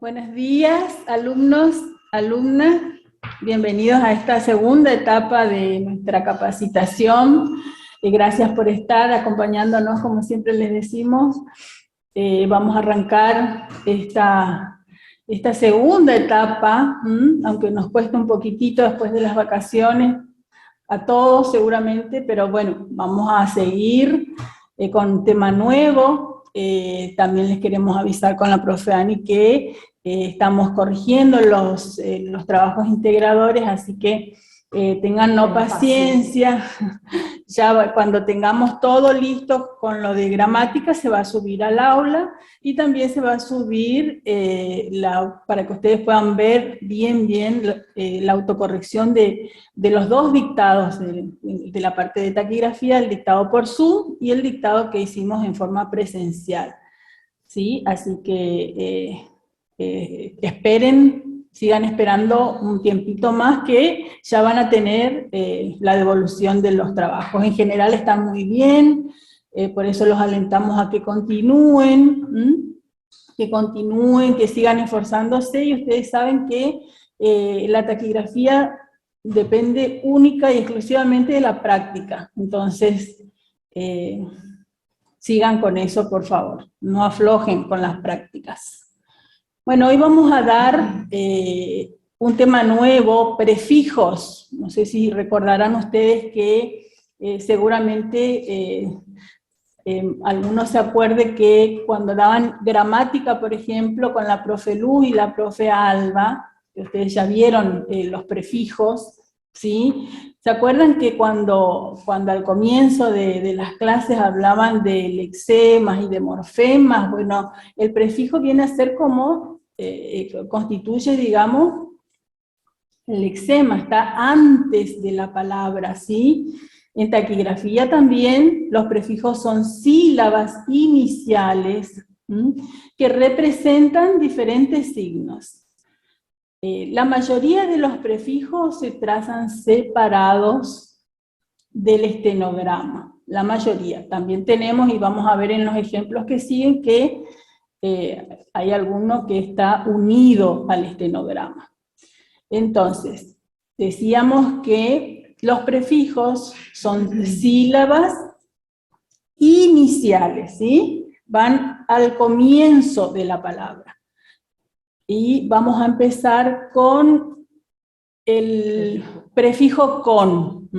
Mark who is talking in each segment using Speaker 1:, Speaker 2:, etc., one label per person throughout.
Speaker 1: Buenos días, alumnos, alumnas. Bienvenidos a esta segunda etapa de nuestra capacitación. Gracias por estar acompañándonos, como siempre les decimos. Vamos a arrancar esta segunda etapa, aunque nos cuesta un poquitito después de las vacaciones, a todos seguramente, pero bueno, vamos a seguir con un tema nuevo. También les queremos avisar con la profe Ani que estamos corrigiendo los trabajos integradores, así que tengan paciencia. Ya cuando tengamos todo listo con lo de gramática se va a subir al aula y también se va a subir para que ustedes puedan ver bien la autocorrección de los dos dictados de la parte de taquigrafía, el dictado por Zoom y el dictado que hicimos en forma presencial, ¿sí? Así que esperen, sigan esperando un tiempito más que ya van a tener la devolución de los trabajos. En general están muy bien, por eso los alentamos a que continúen, que sigan esforzándose, y ustedes saben que la taquigrafía depende única y exclusivamente de la práctica. Entonces, sigan con eso, por favor, no aflojen con las prácticas. Bueno, hoy vamos a dar un tema nuevo, prefijos. No sé si recordarán ustedes que seguramente algunos se acuerden que cuando daban gramática, por ejemplo, con la profe Luz y la profe Alba, que ustedes ya vieron los prefijos, ¿sí? ¿Se acuerdan que cuando al comienzo de las clases hablaban de lexemas y de morfemas? Bueno, el prefijo viene a ser como, constituye, digamos, el lexema, está antes de la palabra, ¿sí? En taquigrafía también los prefijos son sílabas iniciales, que representan diferentes signos. La mayoría de los prefijos se trazan separados del estenograma, la mayoría. También tenemos, y vamos a ver en los ejemplos que siguen, que hay alguno que está unido al estenograma. Entonces, decíamos que los prefijos son sílabas iniciales, ¿sí? Van al comienzo de la palabra. Y vamos a empezar con el prefijo con.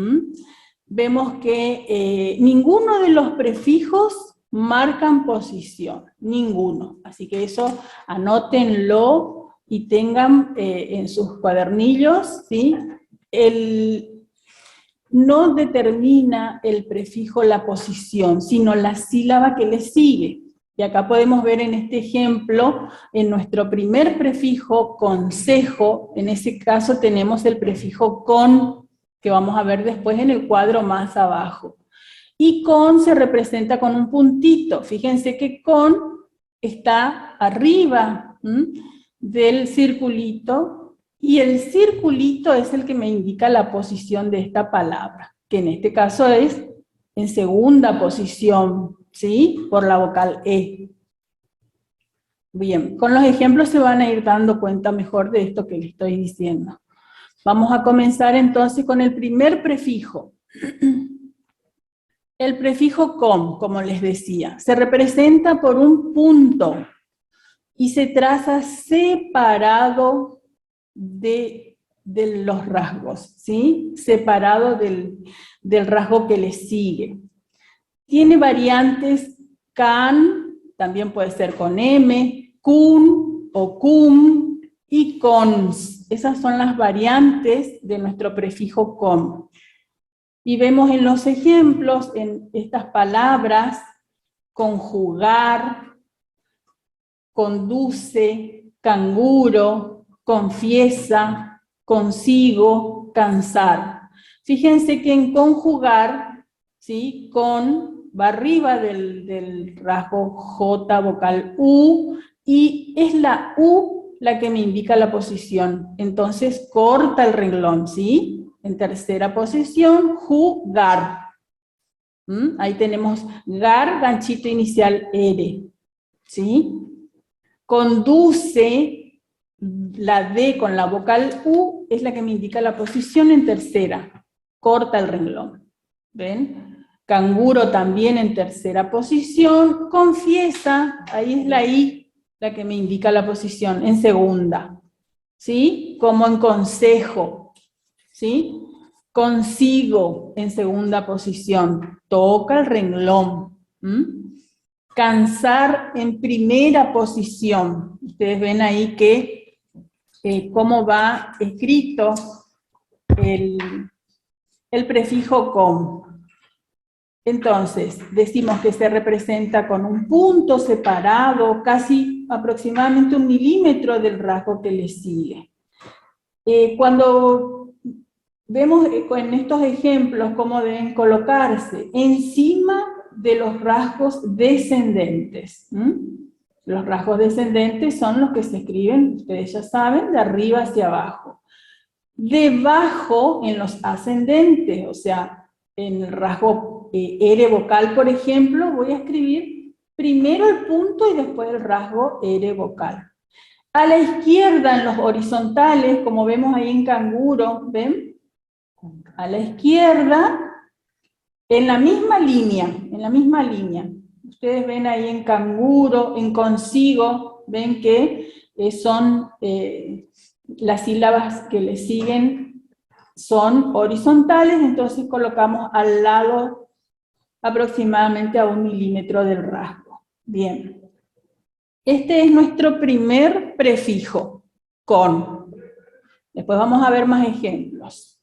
Speaker 1: Vemos que ninguno de los prefijos marcan posición, ninguno. Así que eso anótenlo y tengan en sus cuadernillos, ¿sí? No determina el prefijo la posición, sino la sílaba que le sigue. Y acá podemos ver en este ejemplo, en nuestro primer prefijo, consejo, en ese caso tenemos el prefijo con, que vamos a ver después en el cuadro más abajo. Y con se representa con un puntito. Fíjense que con está arriba del circulito, y el circulito es el que me indica la posición de esta palabra, que en este caso es en segunda posición, ¿sí? Por la vocal E. Bien, con los ejemplos se van a ir dando cuenta mejor de esto que les estoy diciendo. Vamos a comenzar entonces con el primer prefijo. El prefijo con, como les decía, se representa por un punto y se traza separado de los rasgos, ¿sí? Separado del rasgo que le sigue. Tiene variantes can, también puede ser con M, kun o cum y cons. Esas son las variantes de nuestro prefijo con. Y vemos en los ejemplos, en estas palabras, conjugar, conduce, canguro, confiesa, consigo, cansar. Fíjense que en conjugar, ¿sí? Con va arriba del rasgo J, vocal U, y es la U la que me indica la posición. Entonces corta el renglón, ¿sí? En tercera posición, jugar. Ahí tenemos gar, ganchito inicial R, ¿sí? Conduce, la D con la vocal U es la que me indica la posición en tercera, corta el renglón. ¿Ven? Canguro también en tercera posición, confiesa, ahí es la I la que me indica la posición, en segunda. ¿Sí? Como en consejo, ¿sí? Consigo en segunda posición, toca el renglón. Cansar en primera posición. Ustedes ven ahí que cómo va escrito el prefijo con. Entonces, decimos que se representa con un punto separado, casi aproximadamente 1 milímetro del rasgo que le sigue. Cuando vemos en estos ejemplos cómo deben colocarse encima de los rasgos descendentes. Los rasgos descendentes son los que se escriben, ustedes ya saben, de arriba hacia abajo. Debajo en los ascendentes, o sea, en el rasgo R vocal, por ejemplo, voy a escribir primero el punto y después el rasgo R vocal. A la izquierda, en los horizontales, como vemos ahí en canguro, ¿ven? A la izquierda, en la misma línea. Ustedes ven ahí en canguro, en consigo, ven que son las sílabas que le siguen son horizontales, entonces colocamos al lado aproximadamente a 1 milímetro del rasgo. Bien. Este es nuestro primer prefijo, con. Después vamos a ver más ejemplos.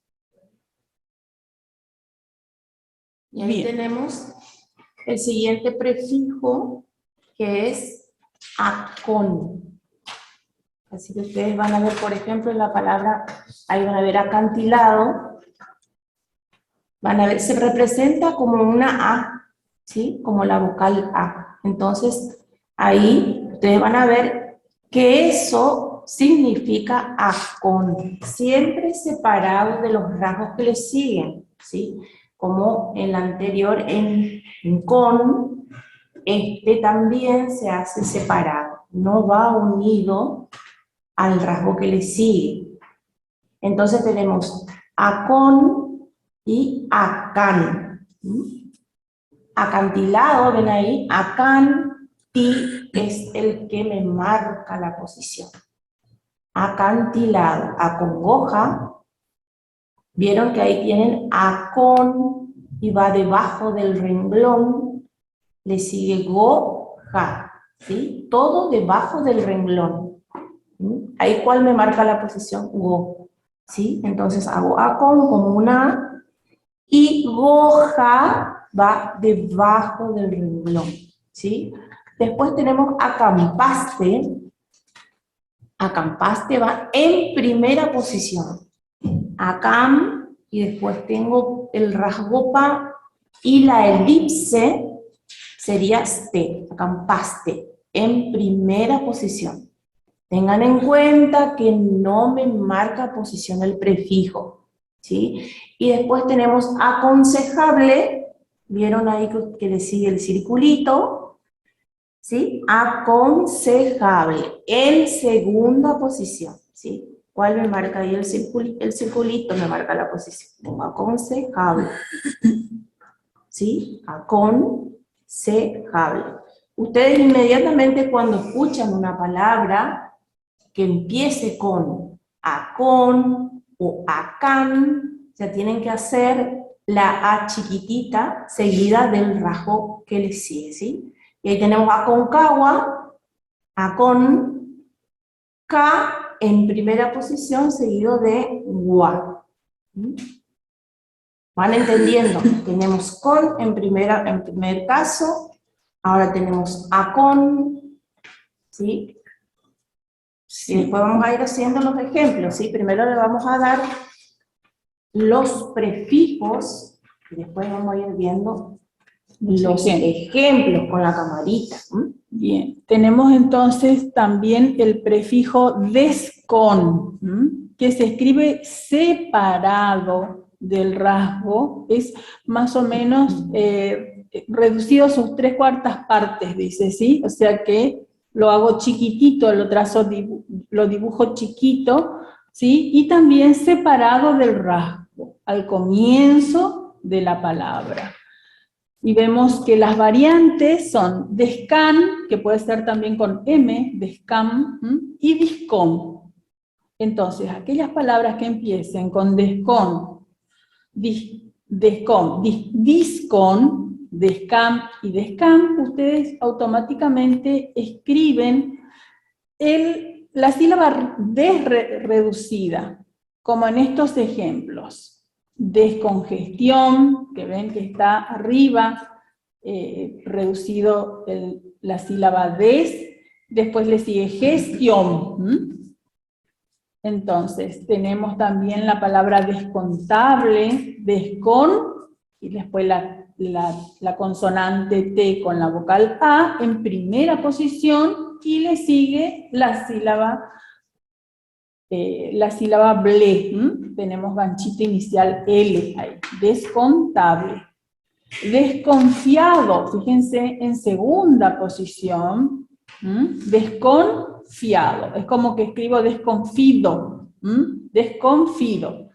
Speaker 2: Y ahí tenemos el siguiente prefijo, que es acon. Así que ustedes van a ver, por ejemplo, en la palabra, ahí van a ver acantilado, van a ver, se representa como una A, ¿sí? Como la vocal A. Entonces, ahí ustedes van a ver que eso significa acon, siempre separado de los rasgos que le siguen, ¿sí? Como en la anterior, en con, este también se hace separado, no va unido al rasgo que le sigue. Entonces tenemos acon y acan. Acantilado, ven ahí, acan, ti es el que me marca la posición. Acantilado, acongoja, vieron que ahí tienen acon y va debajo del renglón, le sigue goja, ¿sí? Todo debajo del renglón. Ahí, ¿cuál me marca la posición? Go, ¿sí? Entonces hago acon como una A, y goja va debajo del renglón, ¿sí? Después tenemos acampaste. Acampaste va en primera posición. Acam, y después tengo el rasgo pa, y la elipse sería ste, acampaste, en primera posición. Tengan en cuenta que no me marca posición el prefijo, ¿sí? Y después tenemos aconsejable, vieron ahí que le sigue el circulito, ¿sí? Aconsejable, en segunda posición, ¿sí? ¿Cuál me marca ahí el circulito? Me marca la posición. Tengo aconsejable, ¿sí? Aconsejable. Ustedes inmediatamente cuando escuchan una palabra que empiece con acon o acan, ya tienen que hacer la A chiquitita seguida del rasgo que le sigue, ¿sí? Y ahí tenemos aconcagua, acon, ca en primera posición seguido de gua. ¿Van entendiendo? Tenemos con en primer caso, ahora tenemos acon, ¿sí? Sí. Y después vamos a ir haciendo los ejemplos, ¿sí? Primero le vamos a dar los prefijos y después vamos a ir viendo los ejemplos con la camarita.
Speaker 1: Bien, tenemos entonces también el prefijo descon, que se escribe separado del rasgo, es más o menos reducido a sus 3/4 partes, dice, ¿sí? O sea que lo hago chiquitito, lo trazo, lo dibujo chiquito, ¿sí? Y también separado del rasgo, al comienzo de la palabra. Y vemos que las variantes son descan, que puede ser también con M, descam, y discom. Entonces, aquellas palabras que empiecen con descon, discon, descam y descam, ustedes automáticamente escriben la sílaba desreducida, como en estos ejemplos. Descongestión, que ven que está arriba, reducido la sílaba des, después le sigue gestión. Entonces, tenemos también la palabra descontable, descon, y después la consonante T con la vocal A en primera posición, y le sigue la sílaba ble, tenemos ganchito inicial L ahí, descontable. Desconfiado, fíjense en segunda posición, desconfiado, es como que escribo desconfido, desconfido.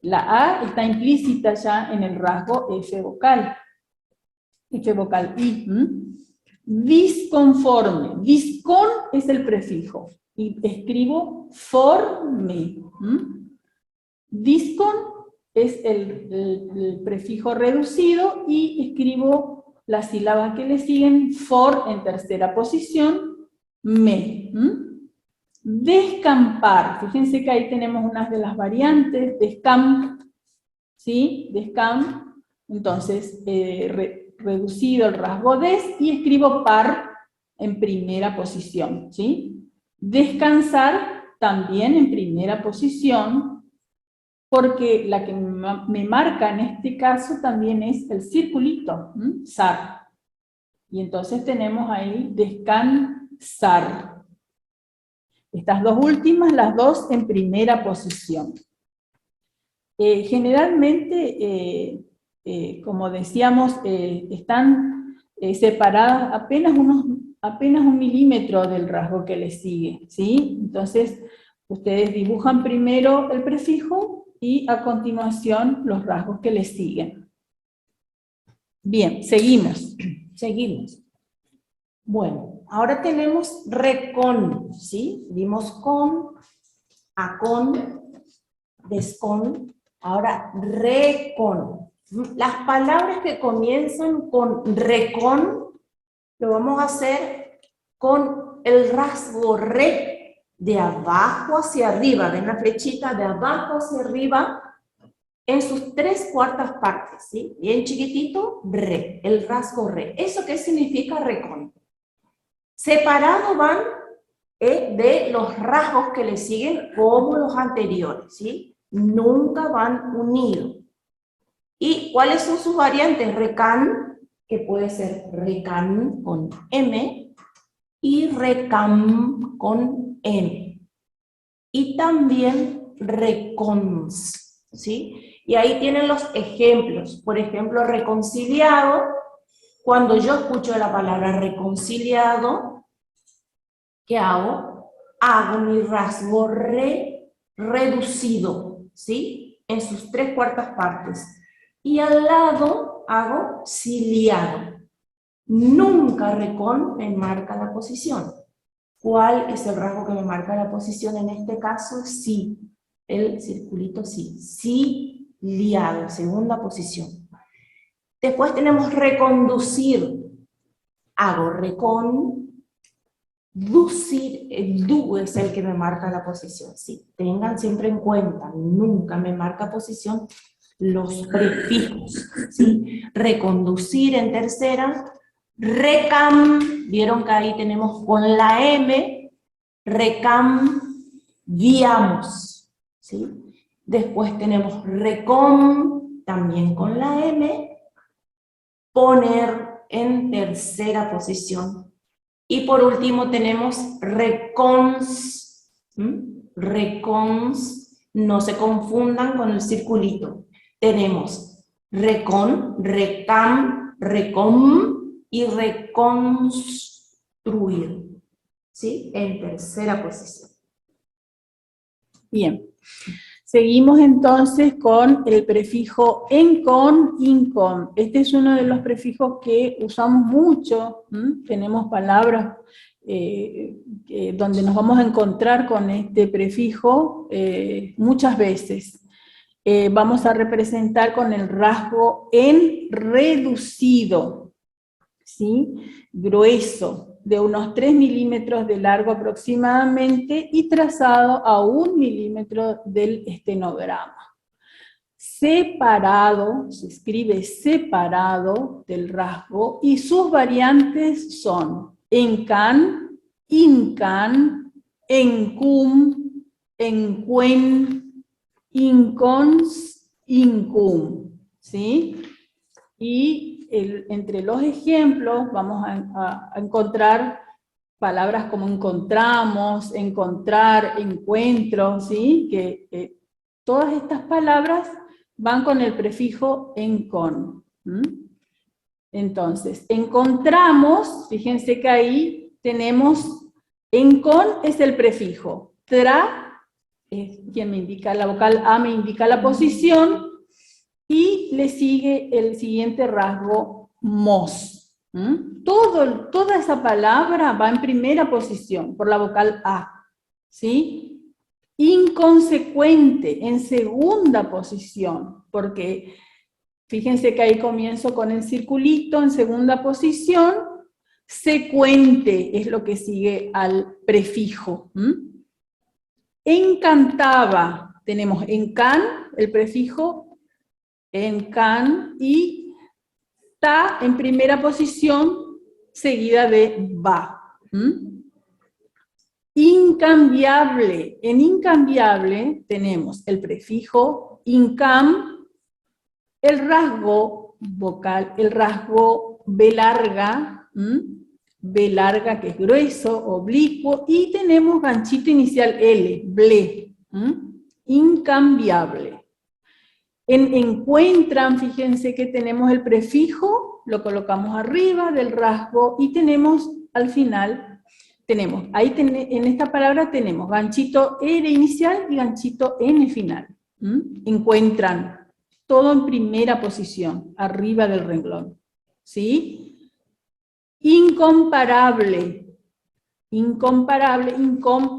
Speaker 1: La A está implícita ya en el rasgo F vocal I. Disconforme, discon es el prefijo, y escribo forme. Discon es el prefijo reducido y escribo las sílabas que le siguen, for en tercera posición, me. Descampar, fíjense que ahí tenemos unas de las variantes, descamp, ¿sí? Descamp, entonces reducido el rasgo des y escribo par en primera posición, ¿sí? Descansar también en primera posición, porque la que me marca en este caso también es el circulito, sar. Y entonces tenemos ahí descansar. Estas dos últimas, las dos en primera posición. Generalmente, como decíamos, están separadas apenas un milímetro del rasgo que le sigue, ¿sí? Entonces, ustedes dibujan primero el prefijo y a continuación los rasgos que le siguen. Bien, seguimos.
Speaker 2: Bueno, ahora tenemos recon, ¿sí? Vimos con, acon, descon, ahora recon. Las palabras que comienzan con recon, lo vamos a hacer con el rasgo re, de abajo hacia arriba. Ven la flechita de abajo hacia arriba, en sus 3/4 partes, ¿sí? Bien chiquitito, re, el rasgo re. ¿Eso qué significa recon? Separado van de los rasgos que le siguen como los anteriores, ¿sí? Nunca van unidos. ¿Y cuáles son sus variantes? Recan, que puede ser recan con M, y recam con M. Y también recons, ¿sí? Y ahí tienen los ejemplos. Por ejemplo, reconciliado. Cuando yo escucho la palabra reconciliado, ¿qué hago? Hago mi rasgo reducido, ¿sí? En sus 3/4 partes. Y al lado hago ciliado. Nunca recon me marca la posición. ¿Cuál es el rasgo que me marca la posición? En este caso, sí. El circulito sí. Ciliado, segunda posición. Después tenemos reconducir. Hago reconducir, el du es el que me marca la posición. Sí, tengan siempre en cuenta, nunca me marca posición los prefijos. ¿Sí? Reconducir en tercera. Recam, vieron que ahí tenemos con la M, recambiamos. ¿Sí? Después tenemos recom, también con la M, poner en tercera posición. Y por último tenemos recons. Recons, no se confundan con el circulito. Tenemos recon, recam, recom y reconstruir. ¿sí? En tercera posición.
Speaker 1: Bien. Seguimos entonces con el prefijo encon, incon. Este es uno de los prefijos que usamos mucho. Tenemos palabras donde nos vamos a encontrar con este prefijo muchas veces. Vamos a representar con el rasgo en reducido, ¿sí? Grueso, de unos 3 milímetros de largo aproximadamente y trazado a 1 milímetro del estenograma. Separado, se escribe separado del rasgo y sus variantes son encan, incan, encum, encuen, incons, incum, ¿sí? Y entre los ejemplos vamos a encontrar palabras como encontramos, encontrar, encuentro, ¿sí? Que todas estas palabras van con el prefijo encon. Entonces, encontramos, fíjense que ahí tenemos, encon es el prefijo, tra es quien me indica, la vocal A me indica la posición, y le sigue el siguiente rasgo, mos. Toda esa palabra va en primera posición, por la vocal A. ¿Sí? Inconsecuente, en segunda posición, porque fíjense que ahí comienzo con el circulito en segunda posición, secuente es lo que sigue al prefijo. Encantaba, tenemos encan, el prefijo, encan, y ta en primera posición, seguida de va. Incambiable. En incambiable tenemos el prefijo incam, el rasgo vocal, el rasgo B larga, B larga que es grueso, oblicuo, y tenemos ganchito inicial L, ble. Incambiable. En encuentran, fíjense que tenemos el prefijo, lo colocamos arriba del rasgo y tenemos al final, en esta palabra tenemos ganchito R inicial y ganchito N final. Encuentran, todo en primera posición, arriba del renglón. ¿Sí? Incomparable. Incomparable,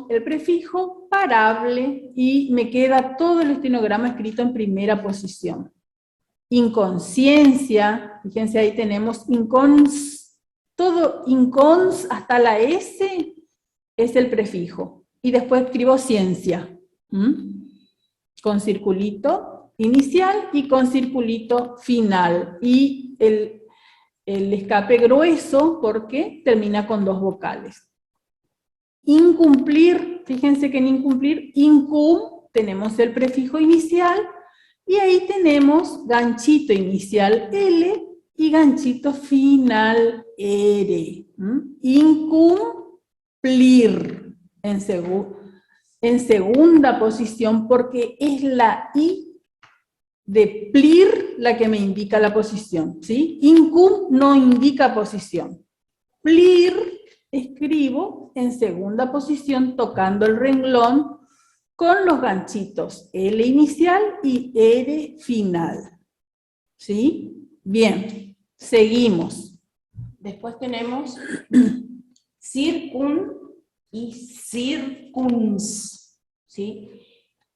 Speaker 1: el prefijo, parable, y me queda todo el estenograma escrito en primera posición. Inconsciencia, fíjense ahí tenemos todo incons hasta la S es el prefijo. Y después escribo ciencia, con circulito inicial y con circulito final. Y el escape grueso porque termina con 2 vocales. Incumplir, fíjense que en incumplir, incum, tenemos el prefijo inicial, y ahí tenemos ganchito inicial L y ganchito final R. Incumplir en segunda posición, porque es la I de plir la que me indica la posición, ¿sí? Incum no indica posición. Plir escribo en segunda posición tocando el renglón con los ganchitos L inicial y R final. ¿Sí? Bien, seguimos.
Speaker 2: Después tenemos circun y circuns. ¿Sí?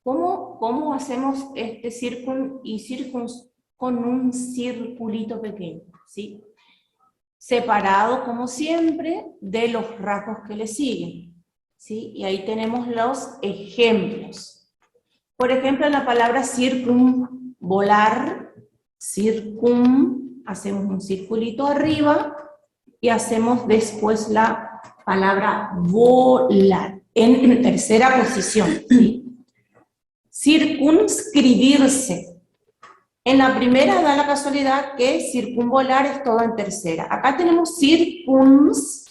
Speaker 2: ¿Cómo hacemos este circun y circuns con un circulito pequeño? ¿Sí? Separado, como siempre, de los rasgos que le siguen. ¿Sí? Y ahí tenemos los ejemplos. Por ejemplo, en la palabra circunvolar, hacemos un circulito arriba y hacemos después la palabra volar, en tercera posición. ¿Sí? Circunscribirse. En la primera da la casualidad que circunvolar es todo en tercera. Acá tenemos circuns,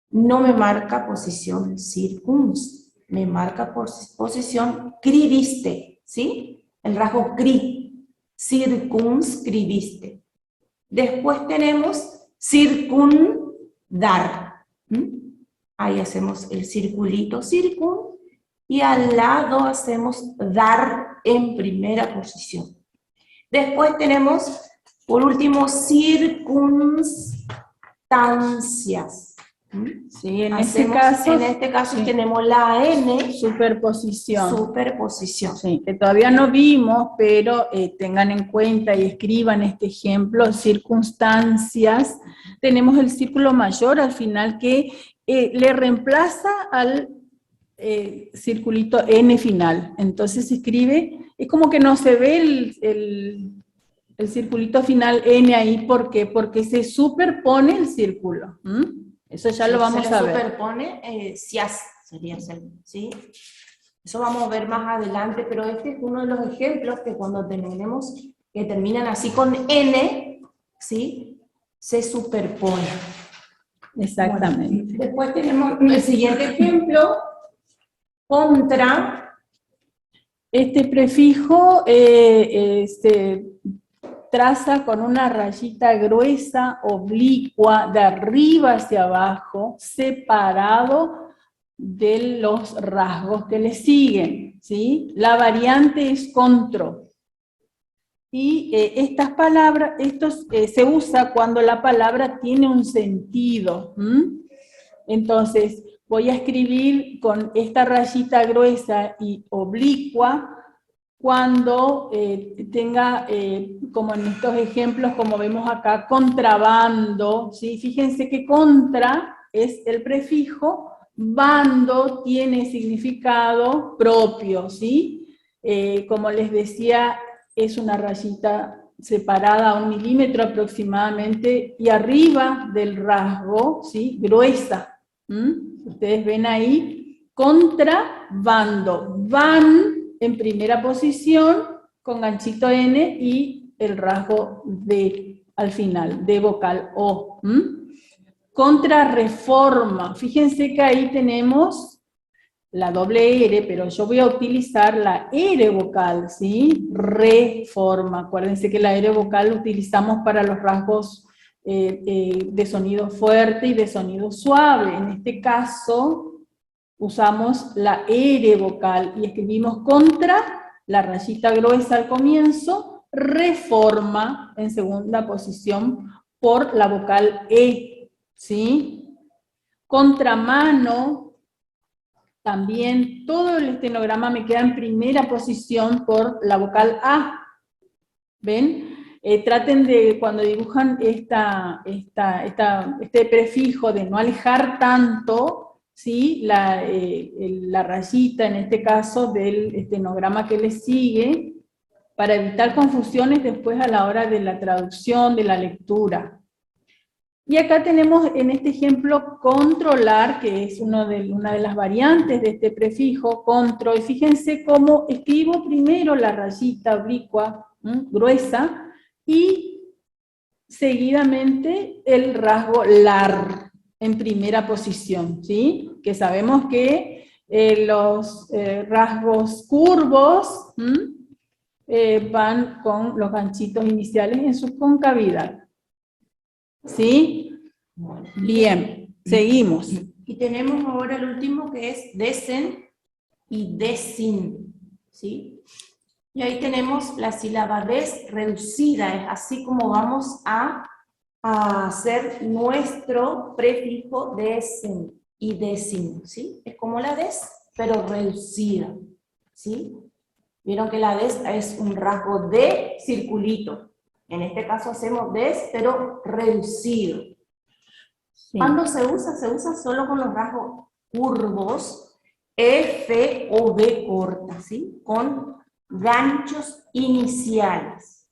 Speaker 2: no me marca posición circuns, me marca posición cribiste, ¿sí? El rasgo cri, circunscribiste. Después tenemos circundar. Ahí hacemos el circulito, circun, y al lado hacemos dar en primera posición. Después tenemos, por último, circunstancias.
Speaker 1: Sí, en este caso sí,
Speaker 2: tenemos la N.
Speaker 1: Superposición.
Speaker 2: Superposición.
Speaker 1: Sí, que todavía no vimos, pero tengan en cuenta y escriban este ejemplo, circunstancias. Tenemos el círculo mayor al final que le reemplaza al circulito N final. Entonces se escribe, es como que no se ve el circulito final N ahí. ¿Por qué? Porque se superpone el círculo. Eso ya lo vamos a ver.
Speaker 2: Se superpone, sería, ¿sí? Eso vamos a ver más adelante, pero este es uno de los ejemplos que cuando tenemos, que terminan así con N, ¿sí? Se superpone.
Speaker 1: Exactamente.
Speaker 2: Bueno, después tenemos el siguiente ejemplo, contra.
Speaker 1: Este prefijo se traza con una rayita gruesa, oblicua, de arriba hacia abajo, separado de los rasgos que le siguen, ¿sí? La variante es contro. Y estas palabras, se usa cuando la palabra tiene un sentido. Entonces, voy a escribir con esta rayita gruesa y oblicua cuando tenga, como en estos ejemplos, como vemos acá, contrabando, ¿sí? Fíjense que contra es el prefijo, bando tiene significado propio, ¿sí? Como les decía, es una rayita separada a 1 milímetro aproximadamente y arriba del rasgo, ¿sí? Gruesa. Ustedes ven ahí, contrabando, van en primera posición con ganchito N y el rasgo D al final, de vocal O. Contrarreforma, fíjense que ahí tenemos la doble R, pero yo voy a utilizar la R vocal, ¿sí? Reforma, acuérdense que la R vocal la utilizamos para los rasgos de sonido fuerte y de sonido suave. En este caso usamos la R vocal y escribimos contra, la rayita gruesa al comienzo, reforma en segunda posición por la vocal E, ¿sí? Contramano, también todo el estenograma me queda en primera posición por la vocal A. ¿Ven? Traten de, cuando dibujan este prefijo, de no alejar tanto, ¿sí? La rayita, en este caso, del estenograma que le sigue, para evitar confusiones después a la hora de la traducción, de la lectura. Y acá tenemos en este ejemplo controlar, que es una de las variantes de este prefijo, control. Y fíjense cómo escribo primero la rayita oblicua, gruesa, y seguidamente el rasgo lar, en primera posición, ¿sí? Que sabemos que los rasgos curvos van con los ganchitos iniciales en su concavidad. ¿Sí? Bien, seguimos.
Speaker 2: Y tenemos ahora el último que es desen y desin, ¿sí? Y ahí tenemos la sílaba des reducida, es así como vamos a hacer nuestro prefijo desen y desin, ¿sí? Es como la des, pero reducida, ¿sí? Vieron que la des es un rasgo de circulito. En este caso hacemos des, pero reducido. Sí. ¿Cuándo se usa? Se usa solo con los rasgos curvos, F o B corta, ¿sí? Con ganchos iniciales,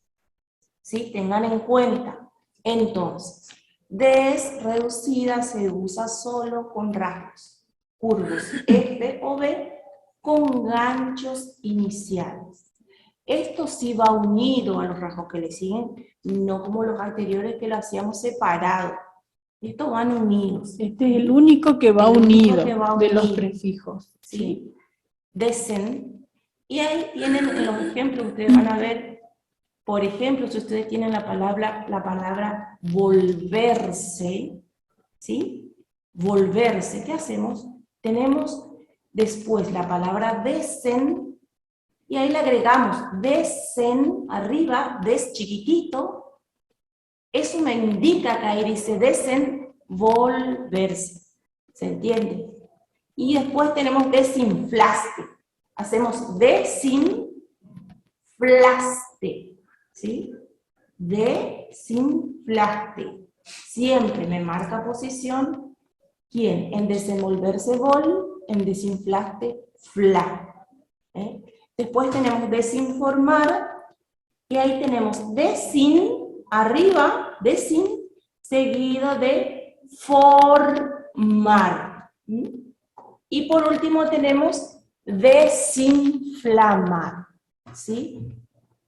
Speaker 2: ¿sí? Tengan en cuenta. Entonces, des reducida se usa solo con rasgos curvos, F o B, con ganchos iniciales. Esto sí va unido a los rasgos que le siguen, no como los anteriores que lo hacíamos separado. Estos van unidos.
Speaker 1: Este es el único que va unido de los prefijos.
Speaker 2: ¿Sí? Desen. Y ahí tienen los ejemplos, ustedes van a ver, por ejemplo, si ustedes tienen la palabra volverse, ¿sí? volverse. ¿Qué hacemos? Tenemos después la palabra desen, y ahí le agregamos desen, arriba, des chiquitito. Eso me indica que ahí dice desenvolverse. ¿Se entiende? Y después tenemos desinflaste. Hacemos desinflaste, ¿sí? Desinflaste. Siempre me marca posición. ¿Quién? En desenvolverse vol, en desinflaste fla. Después tenemos desinformar, y ahí tenemos desin, arriba, desin, seguido de formar. Y por último tenemos desinflamar, ¿sí?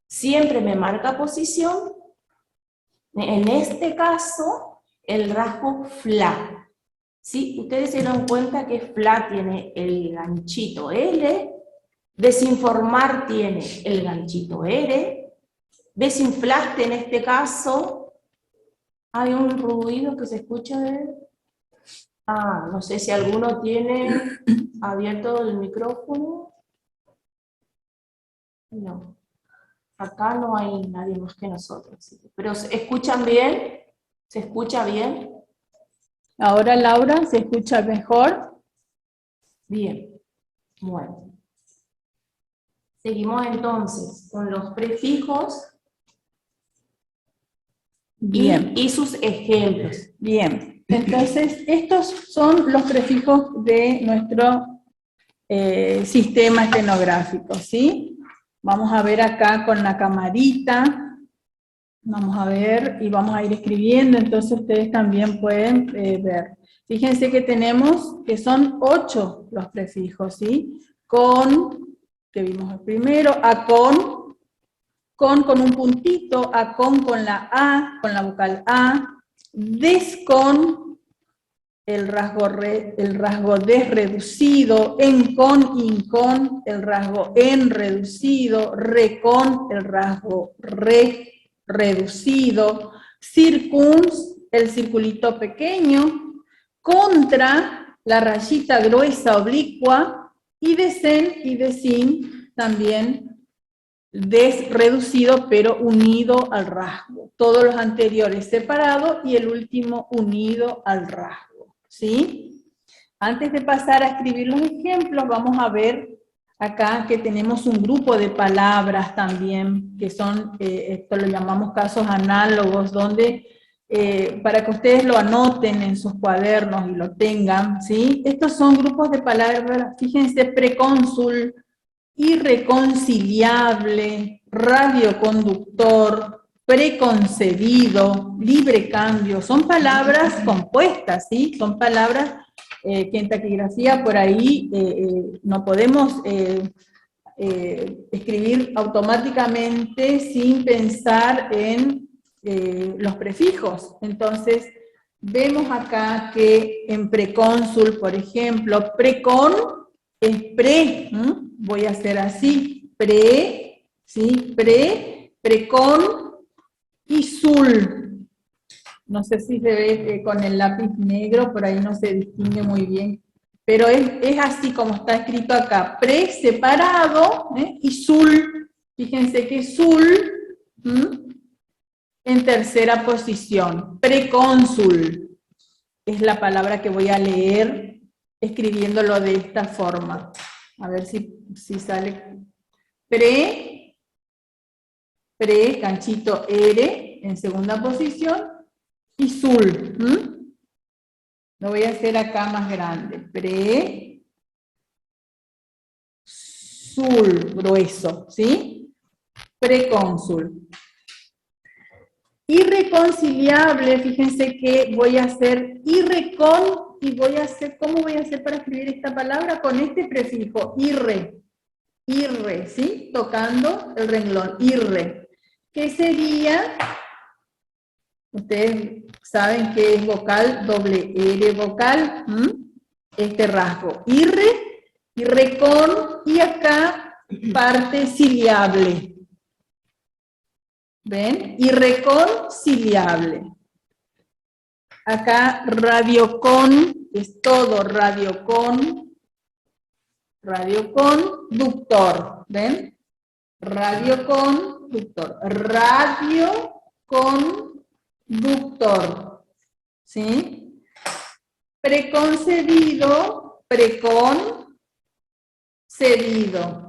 Speaker 2: Siempre me marca posición, en este caso, el rasgo fla. ¿Sí? Ustedes se dan cuenta que fla tiene el ganchito L, desinformar tiene el ganchito R, desinflaste en este caso, hay un ruido que se escucha de... no sé si alguno tiene abierto el micrófono. No, acá no hay nadie más que nosotros. Pero ¿se escuchan bien? ¿Se escucha bien?
Speaker 1: Ahora, Laura, ¿se escucha mejor?
Speaker 2: Bien, bueno. Seguimos entonces con los prefijos.
Speaker 1: Bien.
Speaker 2: Y sus ejemplos.
Speaker 1: Bien, entonces estos son los prefijos de nuestro sistema estenográfico, ¿sí? Vamos a ver acá con la camarita. Vamos a ver y vamos a ir escribiendo, entonces ustedes también pueden ver. Fíjense que tenemos, que son 8 los prefijos, ¿sí? Con, que vimos el primero, a con un puntito, a con la vocal A, des con, el rasgo des reducido, en con, in con, el rasgo en reducido, re con, el rasgo re reducido, circuns, el circulito pequeño, contra, la rayita gruesa oblicua, y desen y desin también desreducido pero unido al rasgo. Todos los anteriores separados y el último unido al rasgo, ¿sí? Antes de pasar a escribir los ejemplos, vamos a ver acá que tenemos un grupo de palabras también, que son, esto lo llamamos casos análogos, donde para que ustedes lo anoten en sus cuadernos y lo tengan, ¿sí? Estos son grupos de palabras, fíjense, precónsul, irreconciliable, radioconductor, preconcebido, libre cambio, son palabras compuestas, ¿sí? Son palabras que en taquigrafía por ahí no podemos escribir automáticamente sin pensar en los prefijos. Entonces, vemos acá que en precónsul, por ejemplo, precon es pre, voy a hacer así, pre, ¿sí? Precon y sul. No sé si se ve con el lápiz negro, por ahí no se distingue muy bien, pero es así como está escrito acá, pre separado y sul, fíjense que sul en tercera posición, precónsul, es la palabra que voy a leer escribiéndolo de esta forma. A ver si sale. Pre, ganchito R, en segunda posición, y sul. Lo voy a hacer acá más grande. Pre, sul, grueso, ¿sí? Precónsul. Irreconciliable, fíjense que voy a hacer irrecon, y voy a hacer, ¿cómo voy a hacer para escribir esta palabra? Con este prefijo, irre, ¿sí? Tocando el renglón, irre. ¿Qué sería? Ustedes saben que es vocal, doble R vocal, este rasgo, irrecon, y acá parte ciliable. ¿Ven? Irreconciliable. Acá radiocon, es todo radioconductor, ¿ven? Radioconductor, radioconductor, ¿sí? Preconcebido, preconcebido.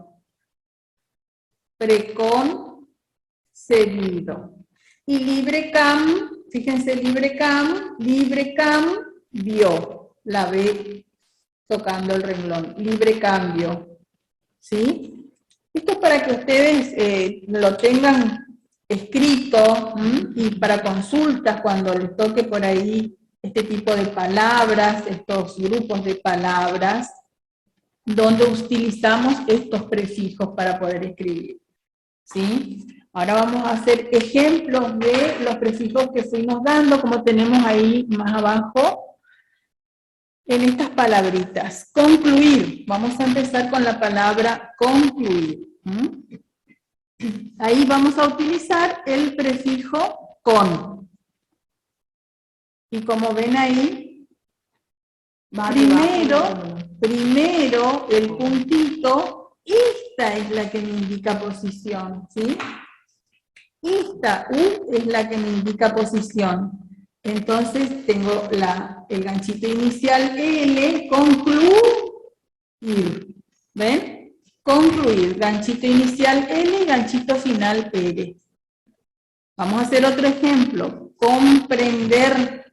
Speaker 1: Y LibreCam, fíjense, LibreCambio, la B tocando el renglón, LibreCambio, ¿sí? Esto es para que ustedes lo tengan escrito y para consultas cuando les toque por ahí este tipo de palabras, estos grupos de palabras, donde utilizamos estos prefijos para poder escribir, ¿sí? Ahora vamos a hacer ejemplos de los prefijos que fuimos dando, como tenemos ahí más abajo, en estas palabritas. Concluir, vamos a empezar con la palabra concluir. Ahí vamos a utilizar el prefijo con. Y como ven ahí, primero el puntito, esta es la que me indica posición, ¿sí? Esta U es la que me indica posición. Entonces tengo el ganchito inicial L, concluir. ¿Ven? Concluir, ganchito inicial L y ganchito final R. Vamos a hacer otro ejemplo. Comprender.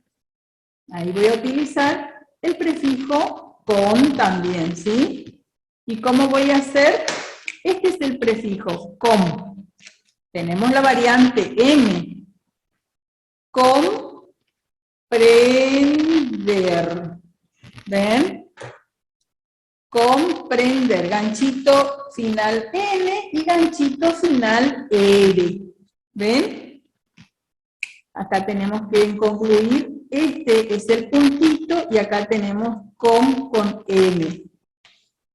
Speaker 1: Ahí voy a utilizar el prefijo con también, ¿sí? ¿Y cómo voy a hacer? Este es el prefijo, com. Tenemos la variante M. Comprender. ¿Ven? Comprender. Ganchito final N y ganchito final R. ¿Ven? Acá tenemos que concluir. Este es el puntito y acá tenemos con M.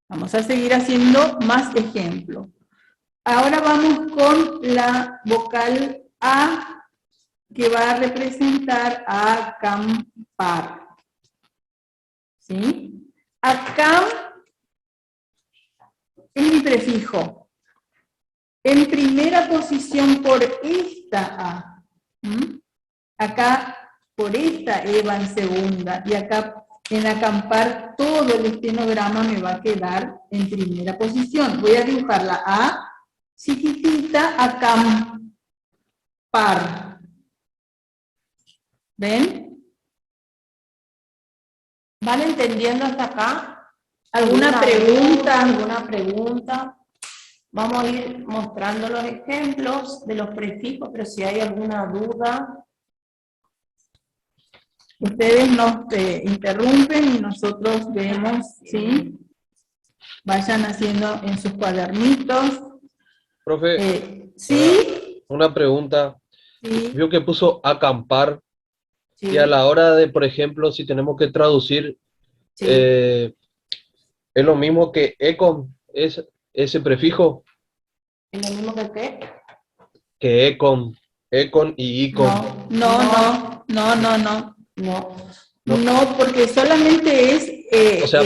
Speaker 1: Vamos a seguir haciendo más ejemplos. Ahora vamos con la vocal A, que va a representar a acampar. ¿Sí? Acam es mi prefijo. En primera posición por esta A. Acá por esta E va en segunda. Y acá en acampar todo el estenograma me va a quedar en primera posición. Voy a dibujar la A chiquitita, acampar. ¿Ven?
Speaker 2: ¿Van entendiendo hasta acá?
Speaker 1: ¿Alguna
Speaker 2: pregunta? Vamos a ir mostrando los ejemplos de los prefijos, pero si hay alguna duda.
Speaker 1: Ustedes nos interrumpen y nosotros vemos, ¿sí? Vayan haciendo en sus cuadernitos.
Speaker 3: Profe,
Speaker 1: ¿sí?
Speaker 3: una pregunta.
Speaker 1: Sí.
Speaker 3: Vio que puso acampar,
Speaker 1: Sí.
Speaker 3: y a la hora de, por ejemplo, si tenemos que traducir,
Speaker 1: Sí.
Speaker 3: ¿es lo mismo que econ, es ese prefijo?
Speaker 2: ¿Es lo mismo que qué?
Speaker 3: Que econ y icon.
Speaker 1: No, porque solamente es...
Speaker 3: o sea,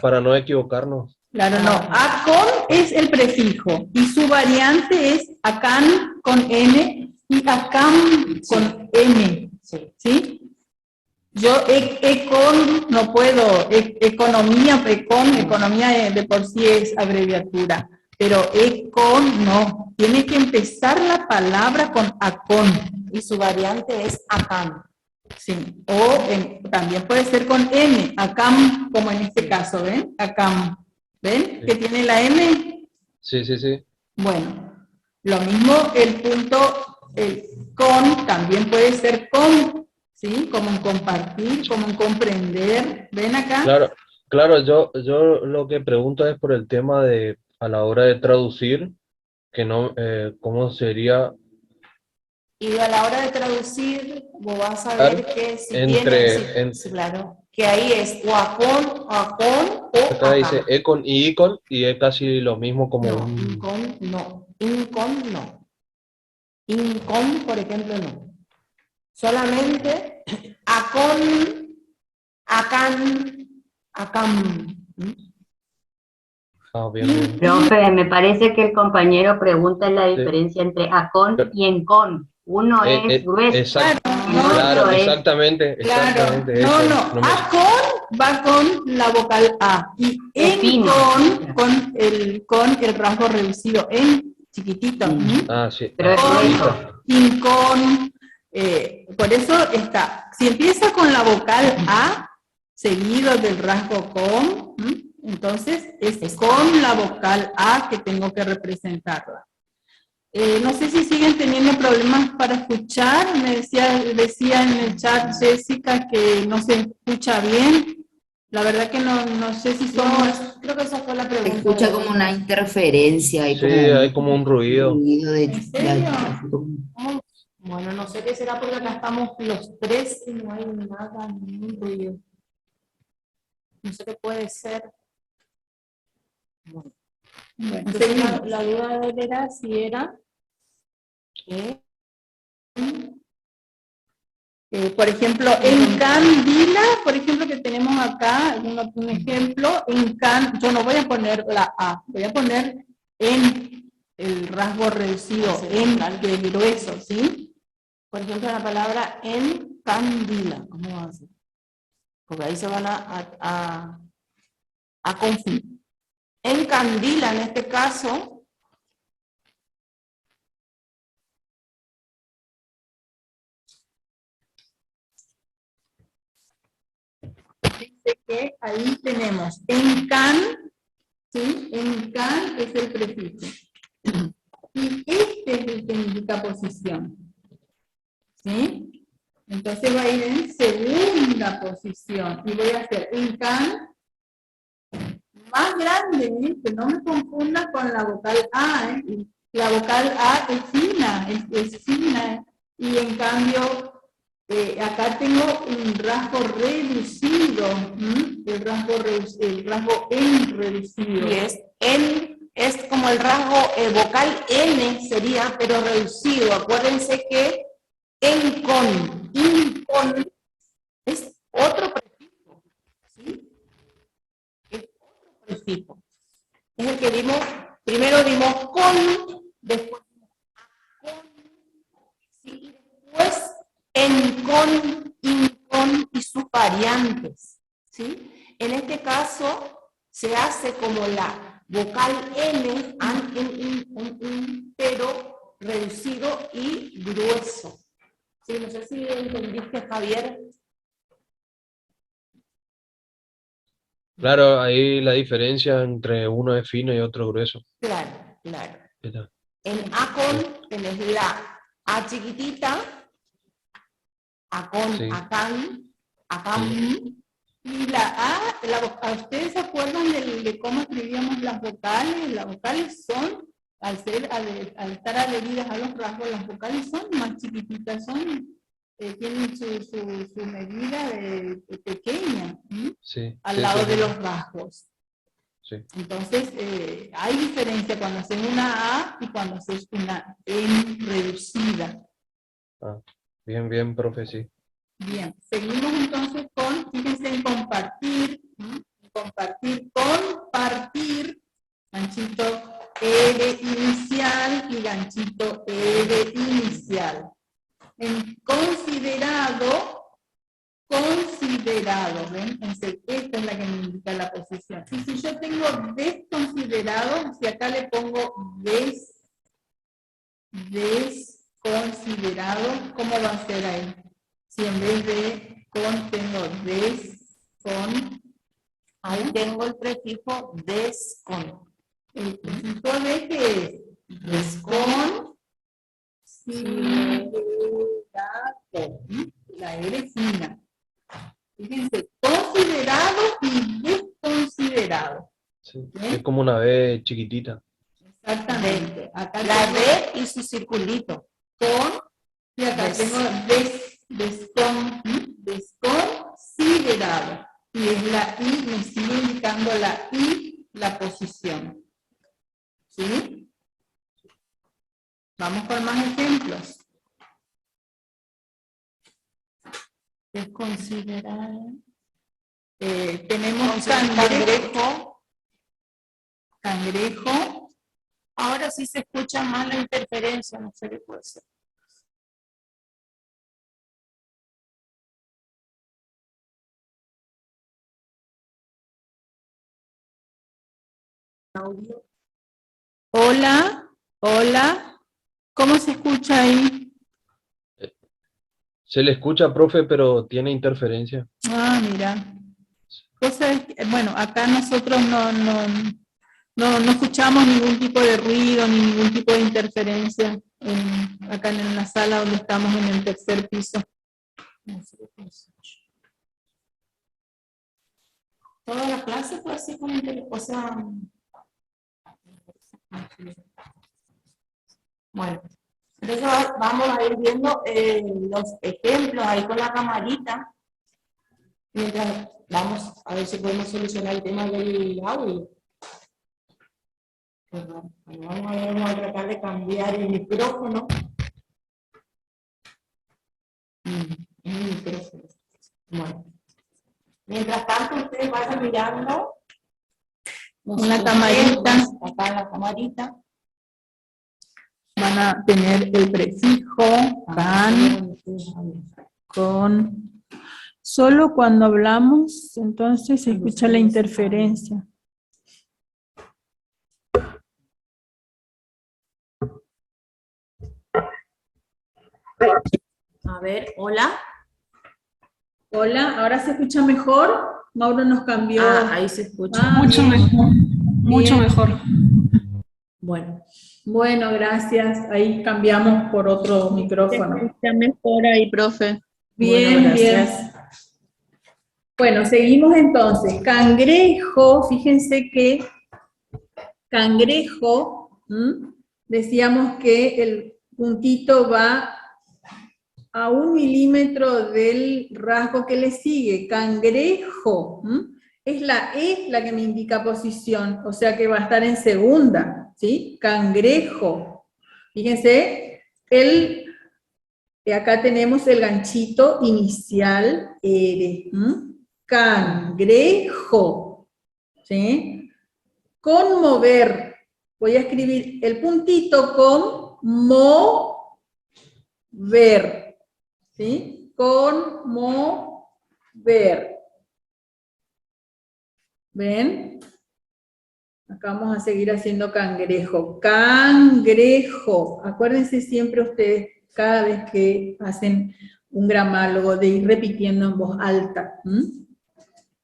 Speaker 3: para no equivocarnos.
Speaker 1: Claro, no. Acon es el prefijo y su variante es acan con N y acam con M. ¿Sí? Yo econ no puedo, economía de por sí es abreviatura, pero econ no. Tiene que empezar la palabra con acon.
Speaker 2: Y su variante es acam.
Speaker 1: Sí, o también puede ser con M, acam, como en este caso, ¿ven? Acam. ¿Ven? Sí. Que tiene la M.
Speaker 3: Sí.
Speaker 1: Bueno, lo mismo el punto con, también puede ser con, ¿sí? Como en compartir, como en comprender. ¿Ven acá?
Speaker 3: Claro, yo lo que pregunto es por el tema de, a la hora de traducir, que no, ¿cómo sería?
Speaker 2: Y a la hora de traducir, vos vas a ver que si claro, que ahí es o acon, o
Speaker 3: acá dice econ y icon, y es casi lo mismo como
Speaker 2: incon no. Incon, por ejemplo, no. Solamente acon Acán, acam.
Speaker 3: Ah, bien, bien.
Speaker 4: Profe, me parece que el compañero pregunta la
Speaker 3: Sí.
Speaker 4: diferencia entre acón y encón. Uno es grueso
Speaker 3: Exacto,
Speaker 4: y
Speaker 1: no,
Speaker 3: claro,
Speaker 4: otro es...
Speaker 3: exactamente,
Speaker 1: Claro,
Speaker 3: exactamente
Speaker 1: no,
Speaker 3: eso.
Speaker 1: no,
Speaker 3: No me-
Speaker 1: acón va con la vocal A y
Speaker 4: Es fino.
Speaker 1: con el rasgo reducido en chiquitito.
Speaker 3: Ah, sí,
Speaker 4: Pero
Speaker 3: ah,
Speaker 4: es
Speaker 3: chiquitito.
Speaker 4: grueso.
Speaker 1: Incón, por eso está, si empieza con la vocal A, seguido del rasgo con, entonces es con la vocal A que tengo que representarla. No sé si siguen teniendo problemas para escuchar, me decía en el chat Jessica que no se escucha bien, la verdad que no sé si somos...
Speaker 2: Creo que esa fue la
Speaker 5: Se
Speaker 2: pregunta.
Speaker 5: escucha como una interferencia, hay
Speaker 3: Sí, hay como un
Speaker 5: un
Speaker 3: ruido.
Speaker 5: ruido de...
Speaker 1: ¿En serio?
Speaker 2: Bueno, no sé qué será porque acá estamos los tres y no hay nada, ningún ruido. No sé qué puede ser. Bueno, entonces
Speaker 1: seguimos.
Speaker 2: la duda de él era si era
Speaker 1: Por ejemplo, en candila, por ejemplo, que tenemos acá, un ejemplo, yo no voy a poner la A, voy a poner en el rasgo reducido, en el grueso, ¿sí?
Speaker 2: por ejemplo, la palabra en candila. ¿Cómo va a ser? Porque ahí se van a confundir. En candila, en este caso,
Speaker 1: Dice que ahí tenemos en can, ¿sí? En can es el prefijo. Y este es el que indica posición. ¿Sí? Entonces va a ir en segunda posición. Y voy a hacer en can más grande, ¿eh? Que no me confunda con la vocal A. ¿Eh? La vocal A es fina, es fina. Y en cambio, acá tengo un rasgo reducido. El rasgo en reducido.
Speaker 2: y es como el rasgo vocal N sería, pero reducido. Acuérdense que en con, in con, es otro prefijo, ¿sí? Es otro prefijo. Es el que dimos, primero dimos con, después dimos con, ¿sí? Y después en con, in con y sus variantes, ¿sí? En este caso se hace como la vocal N, an, in, pero reducido y grueso. ¿Sí? No sé si entendiste, Javier.
Speaker 3: Claro, ahí la diferencia entre uno es fino y otro grueso.
Speaker 2: Claro, claro.
Speaker 3: Está.
Speaker 2: En acon tenés la A chiquitita, acon,
Speaker 3: Sí.
Speaker 2: acán, acán,
Speaker 1: Y la A, ¿ustedes se acuerdan de cómo escribíamos las vocales? Las vocales son, al estar adheridas a los rasgos, las vocales son más chiquititas, tienen su medida pequeña,
Speaker 3: Sí,
Speaker 1: al
Speaker 3: sí,
Speaker 1: lado
Speaker 3: sí,
Speaker 1: de
Speaker 3: sí.
Speaker 1: los rasgos.
Speaker 3: Sí.
Speaker 1: Entonces, hay diferencia cuando haces una A y cuando haces una N reducida.
Speaker 3: Ah, bien, bien, profe, sí.
Speaker 1: Bien, seguimos entonces con, fíjense en compartir, compartir, ganchito R inicial y ganchito R inicial. En considerado, ¿ven? Entonces, esta es la que me indica la posición. Y si yo tengo desconsiderado, si acá le pongo desconsiderado, ¿cómo va a ser ahí? Si en vez de con tengo con,
Speaker 2: Ahí tengo el prefijo descon.
Speaker 1: el prefijo de que es desconsiderado. La R fina. Fíjense, considerado y desconsiderado.
Speaker 3: Sí. Es como una B chiquitita.
Speaker 1: Exactamente. Acá
Speaker 2: La
Speaker 1: tengo
Speaker 2: D y su circulito.
Speaker 1: con, y acá tengo desconsiderado. Y es la I, me sigue indicando la I, la posición. ¿Sí? Vamos con más ejemplos. Desconsiderado. Tenemos
Speaker 2: cangrejo.
Speaker 1: cangrejo.
Speaker 2: Ahora sí se escucha más la interferencia, no sé qué puede ser. Audio.
Speaker 1: Hola, hola. ¿Cómo se escucha ahí?
Speaker 3: Se le escucha, profe, pero tiene interferencia.
Speaker 1: Ah, mira. Bueno, acá nosotros no escuchamos ningún tipo de ruido ni ningún tipo de interferencia acá en la sala donde estamos en el tercer piso.
Speaker 2: Toda la clase fue así con o sea, bueno, entonces vamos a ir viendo los ejemplos ahí con la camarita, mientras vamos a ver si podemos solucionar el tema del audio. Vamos a tratar de cambiar el micrófono. El micrófono. Bueno. Mientras tanto, ustedes vayan mirando
Speaker 1: En la camarita.
Speaker 2: Acá en la camarita.
Speaker 1: Van a tener el prefijo can con. Solo cuando hablamos, entonces se escucha la interferencia.
Speaker 2: A ver, hola.
Speaker 1: Hola, ¿ahora se escucha mejor? Mauro nos cambió.
Speaker 2: Ah, ahí se escucha.
Speaker 6: Mucho
Speaker 1: bien.
Speaker 6: mejor, mucho
Speaker 1: Bien.
Speaker 6: mejor.
Speaker 2: Bueno.
Speaker 1: Bueno, gracias. Ahí cambiamos por otro micrófono.
Speaker 6: Ya mejor ahí, profe.
Speaker 1: Bien,
Speaker 2: Bueno,
Speaker 1: bien.
Speaker 2: gracias.
Speaker 1: Bueno, seguimos entonces. Cangrejo, fíjense que cangrejo, decíamos que el puntito va a 1 milímetro del rasgo que le sigue. Cangrejo, es la E la que me indica posición, o sea que va a estar en segunda, ¿sí? Cangrejo. Fíjense, acá tenemos el ganchito inicial R. Cangrejo, ¿sí? Conmover. Voy a escribir el puntito con mover, ¿sí? Conmover. ¿Ven? Acá vamos a seguir haciendo cangrejo. Cangrejo. Acuérdense siempre ustedes, cada vez que hacen un gramálogo, de ir repitiendo en voz alta.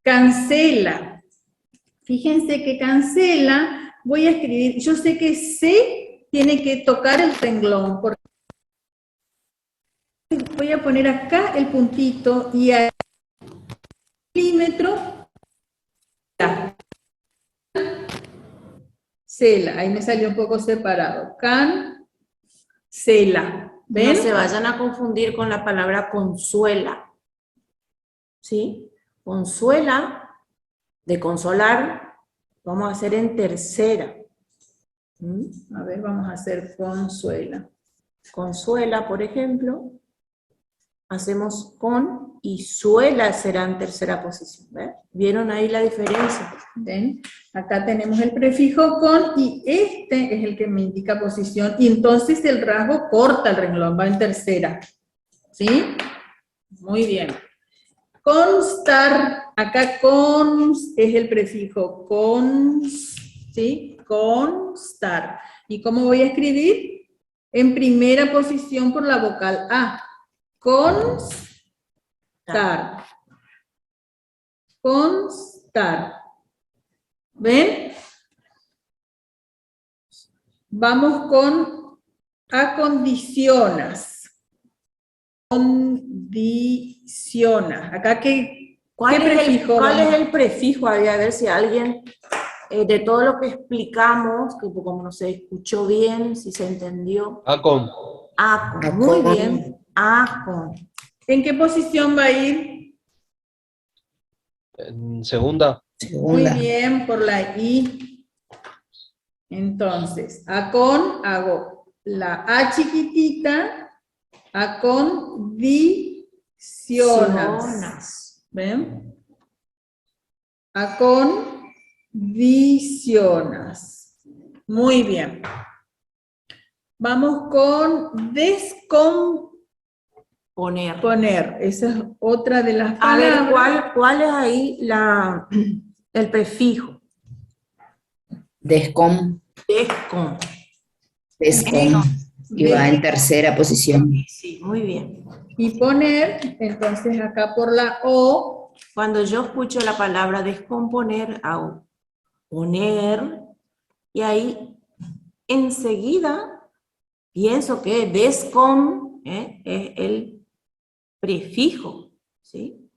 Speaker 1: Cancela. Fíjense que cancela, voy a escribir, yo sé que C tiene que tocar el renglón, porque voy a poner acá el puntito y al milímetro, cancela, ahí me salió un poco separado, cancela, ¿ven?
Speaker 2: No se vayan a confundir con la palabra consuela. ¿Sí? Consuela, de consolar, vamos a hacer en tercera.
Speaker 1: A ver, vamos a hacer consuela.
Speaker 2: Consuela, por ejemplo, hacemos con y suela será en tercera posición. ¿Ven? ¿Vieron ahí la diferencia?
Speaker 1: ¿Ven? Acá tenemos el prefijo con y este es el que me indica posición y entonces el rasgo corta el renglón, va en tercera. ¿Sí? Muy bien. Constar, acá cons es el prefijo, cons, ¿sí? Constar. ¿Y cómo voy a escribir? En primera posición por la vocal A. Constar. Constar. ¿Ven? Vamos con acondicionas. Condiciona. Acá, ¿qué prefijo?
Speaker 2: ¿Cuál es el prefijo? A ver si alguien, de todo lo que explicamos, que como no se escuchó bien, si se entendió.
Speaker 3: Acon.
Speaker 2: Acon, muy bien. Acon.
Speaker 1: ¿En qué posición va a ir?
Speaker 3: En segunda.
Speaker 1: Muy bien, por la I. Entonces, acon, hago la A chiquitita, acondicionas. ¿Ven? Acondicionas. Muy bien. Vamos con descomponer. Esa es otra de las
Speaker 2: A ver,
Speaker 1: palabras.
Speaker 2: ¿cuál es ahí el prefijo?
Speaker 5: Descom,
Speaker 2: Descom.
Speaker 5: descom, y va en tercera posición.
Speaker 2: Sí, muy bien.
Speaker 1: Y poner, entonces acá por la O,
Speaker 2: Cuando yo escucho la palabra descomponer, hago poner, y ahí enseguida pienso que descom es el prefijo, ¿sí?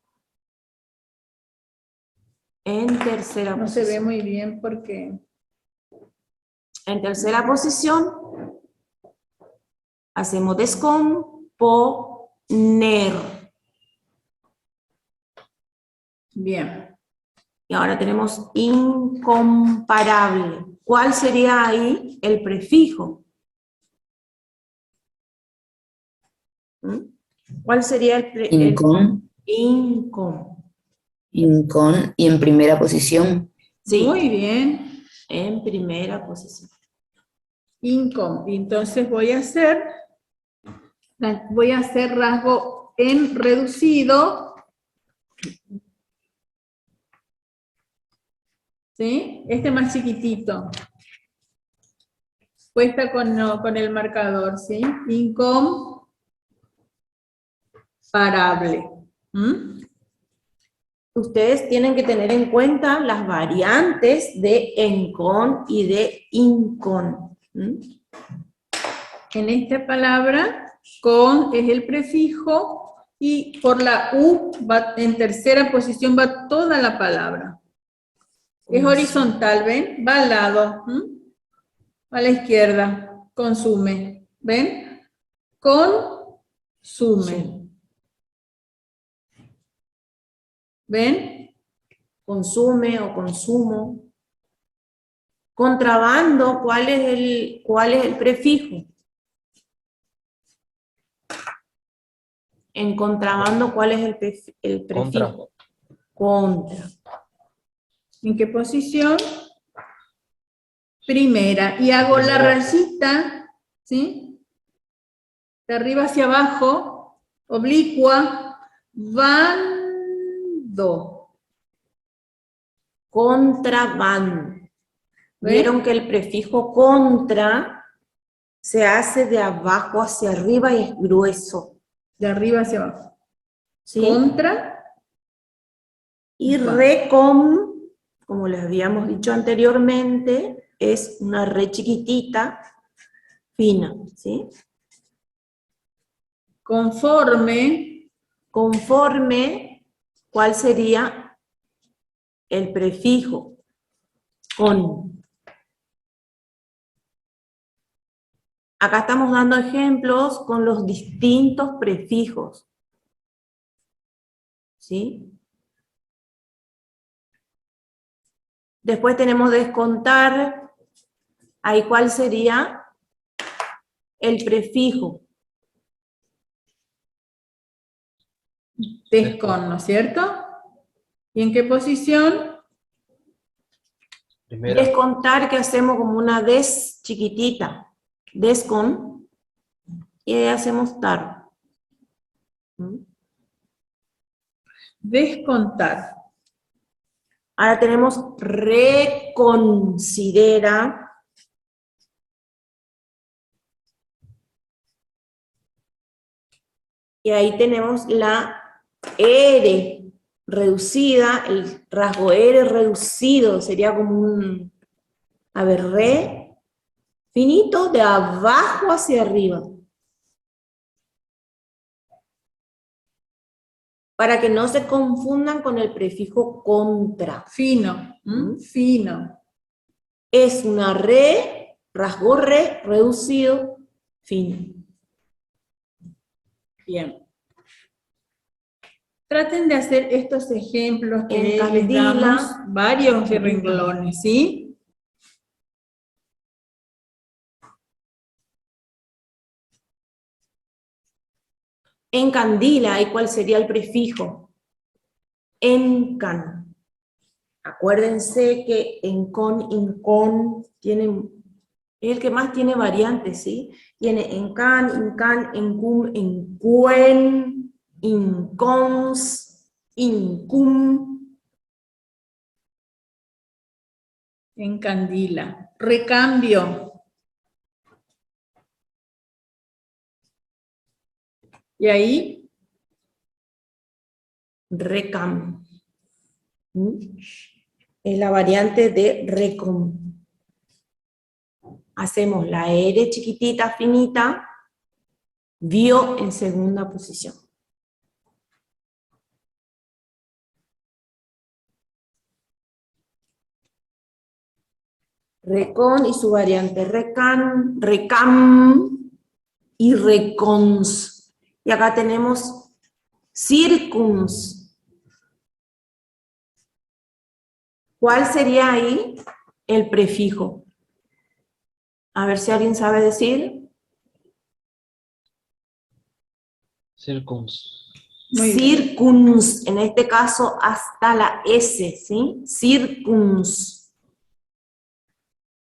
Speaker 2: En tercera
Speaker 1: no se ve
Speaker 2: posición.
Speaker 1: muy bien porque...
Speaker 2: En tercera posición, hacemos descomponer.
Speaker 1: Bien.
Speaker 2: Y ahora tenemos incomparable. ¿Cuál sería ahí el prefijo? ¿Mm? ¿Cuál sería el
Speaker 5: Incon,
Speaker 2: incom?
Speaker 5: incon, y en primera posición.
Speaker 2: Sí,
Speaker 1: Muy bien.
Speaker 2: en primera posición.
Speaker 1: Incom. Entonces voy a hacer rasgo en reducido. ¿Sí? Este más chiquitito. Puesta con el marcador, ¿sí? Incomparable. ¿Mm?
Speaker 2: Ustedes tienen que tener en cuenta las variantes de encon y de incon. ¿Mm?
Speaker 1: En esta palabra, con es el prefijo y por la U va, en tercera posición va toda la palabra. Es horizontal, ¿ven? Va al lado. A la izquierda. Consume. ¿Ven? Consume. ¿Ven?
Speaker 2: Consume o consumo. Contrabando, ¿cuál es el prefijo? En contrabando, ¿cuál es el prefijo? Contra.
Speaker 1: ¿En qué posición? Primera. Y hago la rayita, ¿sí? De arriba hacia abajo, oblicua, bando.
Speaker 2: Contrabando.
Speaker 1: ¿Ven?
Speaker 2: Vieron que el prefijo contra se hace de abajo hacia arriba y es grueso.
Speaker 1: De arriba hacia abajo.
Speaker 2: ¿Sí?
Speaker 1: Contra.
Speaker 2: Y recom, como les habíamos dicho anteriormente, es una re chiquitita, fina, ¿sí?
Speaker 1: Conforme.
Speaker 2: Conforme, ¿cuál sería el prefijo? Con. Acá estamos dando ejemplos con los distintos prefijos, ¿sí? Después tenemos descontar, ahí cuál sería el prefijo.
Speaker 1: Descon, ¿no es cierto? ¿Y en qué posición?
Speaker 3: Primera.
Speaker 2: Descontar que hacemos como una des chiquitita, descon, y ahí hacemos tar.
Speaker 1: Descontar.
Speaker 2: Ahora tenemos reconsidera. Y ahí tenemos la R reducida, el rasgo R reducido, sería como un, a ver, re finito de abajo hacia arriba. Para que no se confundan con el prefijo contra.
Speaker 1: Fino. Fino.
Speaker 2: Es una re, rasgo re, reducido, fino.
Speaker 1: Bien. Traten de hacer estos ejemplos que les
Speaker 2: Encandila.
Speaker 1: damos varios renglones, ¿sí?
Speaker 2: Encandila, ¿y cuál sería el prefijo? Encan. Acuérdense que en con, incon, tienen, es el que más tiene variantes, ¿sí? Tiene en can, encum, encuen, incons, incum.
Speaker 1: Encandila. Recambio. Y ahí,
Speaker 2: Recam. Es la variante de recom. Hacemos la R chiquitita, finita, vio en segunda posición. Recon y su variante recan, recam y recons. Y acá tenemos circuns. ¿Cuál sería ahí el prefijo? A ver si alguien sabe decir.
Speaker 3: Circuns.
Speaker 2: Circuns, en este caso hasta la S, ¿sí? Circuns.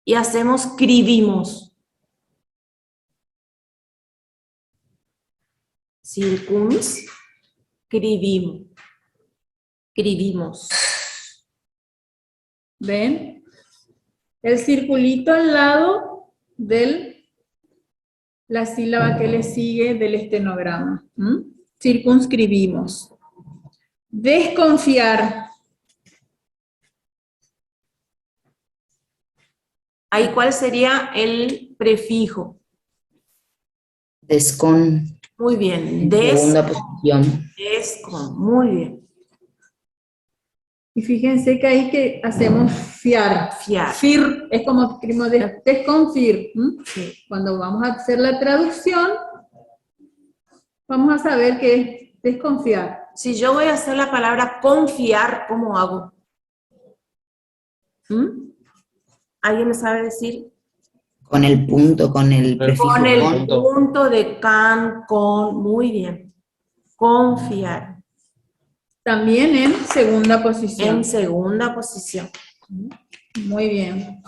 Speaker 2: Y hacemos cribimos. Circuns, cribimos. Cribimos.
Speaker 1: ¿ven? El circulito al lado de la sílaba que le sigue del estenograma. Circunscribimos. Desconfiar.
Speaker 2: Ahí, ¿cuál sería el prefijo?
Speaker 5: Descon.
Speaker 2: Muy bien.
Speaker 5: Segunda posición.
Speaker 2: Descon. Muy bien.
Speaker 1: Y fíjense que ahí que hacemos fiar.
Speaker 2: Fiar.
Speaker 1: Fir es como escribimos desconfir.
Speaker 2: Sí.
Speaker 1: Cuando vamos a hacer la traducción, vamos a saber qué es desconfiar.
Speaker 2: Si yo voy a hacer la palabra confiar, ¿cómo hago? ¿Alguien me sabe decir?
Speaker 5: Con el punto, con el prefijo
Speaker 2: Con el
Speaker 5: con.
Speaker 2: punto de can, con. Muy bien. Confiar.
Speaker 1: También en segunda posición.
Speaker 2: En segunda posición.
Speaker 1: Muy bien.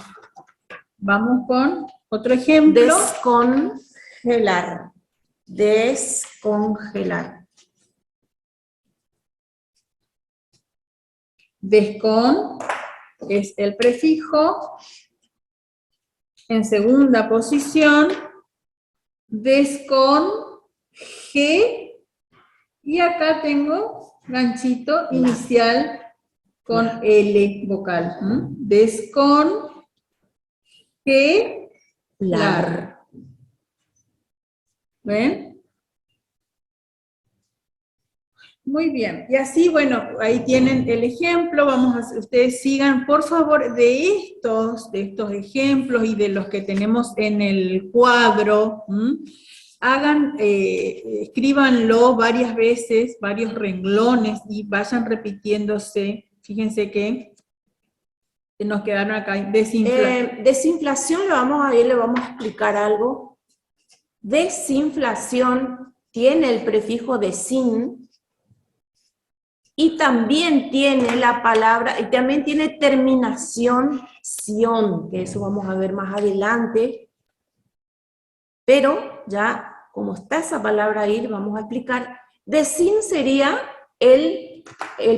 Speaker 1: Vamos con otro ejemplo.
Speaker 2: Descongelar. Descongelar.
Speaker 1: Descon es el prefijo. En segunda posición, descon, G, y acá tengo ganchito inicial con L vocal. Descon, G, lar. ¿Ven? Muy bien, y así, bueno, ahí tienen el ejemplo. Ustedes sigan, por favor, de estos ejemplos y de los que tenemos en el cuadro. Escríbanlo varias veces, varios renglones, y vayan repitiéndose. Fíjense que nos quedaron acá,
Speaker 2: desinflación, le vamos a explicar algo. Desinflación tiene el prefijo desin, y también tiene la palabra, y también tiene terminación sion, que eso vamos a ver más adelante. Pero ya, como está esa palabra ahí, vamos a explicar. Desin sería el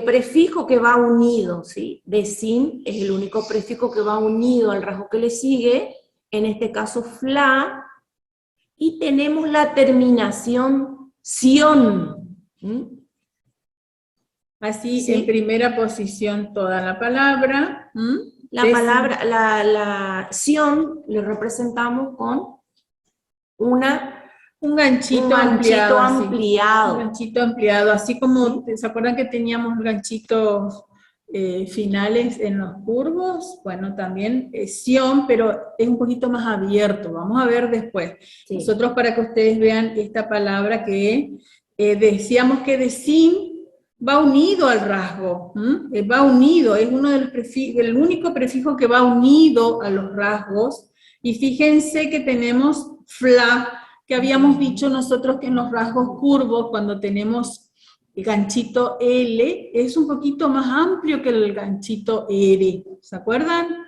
Speaker 2: prefijo que va unido, ¿sí? Desin es el único prefijo que va unido al rasgo que le sigue, en este caso fla, y tenemos la terminación sion.
Speaker 1: Así,
Speaker 2: ¿sí?
Speaker 1: En primera posición toda la palabra.
Speaker 2: La sion le representamos con un ganchito ampliado.
Speaker 1: Un ganchito ampliado, así como, ¿se acuerdan que teníamos ganchitos finales en los curvos? Bueno, también sion, pero es un poquito más abierto. Vamos a ver después. Sí. Nosotros, para que ustedes vean esta palabra que decíamos que desin va unido al rasgo, va unido, es uno de los el único prefijo que va unido a los rasgos. Y fíjense que tenemos fla, que habíamos dicho nosotros que en los rasgos curvos, cuando tenemos el ganchito L es un poquito más amplio que el ganchito R, ¿se acuerdan?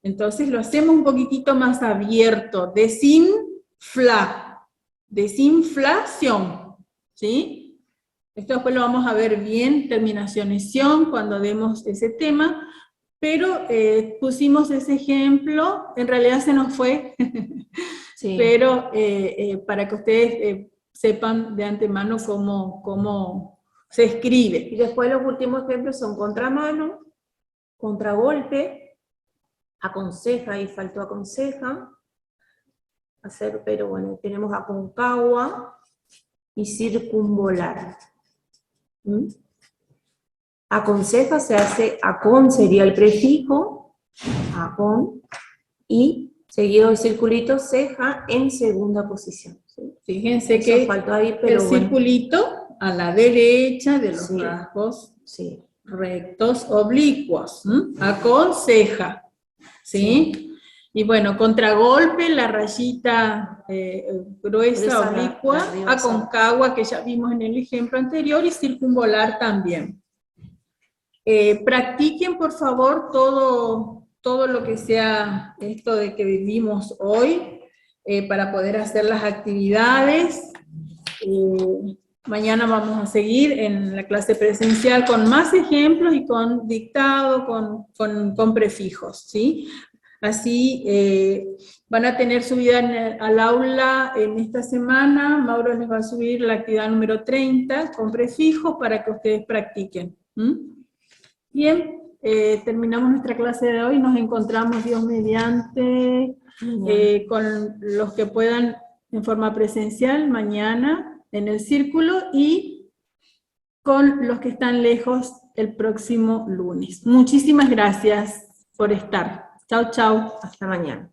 Speaker 1: Entonces lo hacemos un poquitito más abierto, desinflación, ¿sí? Esto después lo vamos a ver bien, terminación-esión, cuando demos ese tema, pero pusimos ese ejemplo, en realidad se nos fue,
Speaker 2: Sí.
Speaker 1: pero para que ustedes sepan de antemano cómo se escribe.
Speaker 2: Y después los últimos ejemplos son contramano, contragolpe, aconseja, y faltó aconseja, pero bueno, tenemos aconcagua y circunvolar. ¿Mm? Aconseja se hace acon, sería el prefijo, acon, y seguido del circulito, ceja en segunda posición. ¿Sí?
Speaker 1: Fíjense
Speaker 2: Eso
Speaker 1: que
Speaker 2: faltó ahí, pero
Speaker 1: el
Speaker 2: bueno.
Speaker 1: circulito a la derecha de los
Speaker 2: Sí.
Speaker 1: rasgos
Speaker 2: Sí.
Speaker 1: rectos oblicuos, aconseja, ¿sí? Y bueno, contragolpe, la rayita gruesa,
Speaker 2: Gruesa,
Speaker 1: oblicua,
Speaker 2: la arriba,
Speaker 1: aconcagua, que ya vimos en el ejemplo anterior, y circunvolar también. Practiquen, por favor, todo lo que sea esto de que vivimos hoy, para poder hacer las actividades. Mañana vamos a seguir en la clase presencial con más ejemplos y con dictado, con prefijos, ¿sí? Así van a tener subida al aula en esta semana. Mauro les va a subir la actividad número 30 con prefijos para que ustedes practiquen. Bien, terminamos nuestra clase de hoy. Nos encontramos, Dios mediante, con los que puedan en forma presencial mañana en el círculo y con los que están lejos el próximo lunes. Muchísimas gracias por estar. Chau, chau.
Speaker 2: Hasta mañana.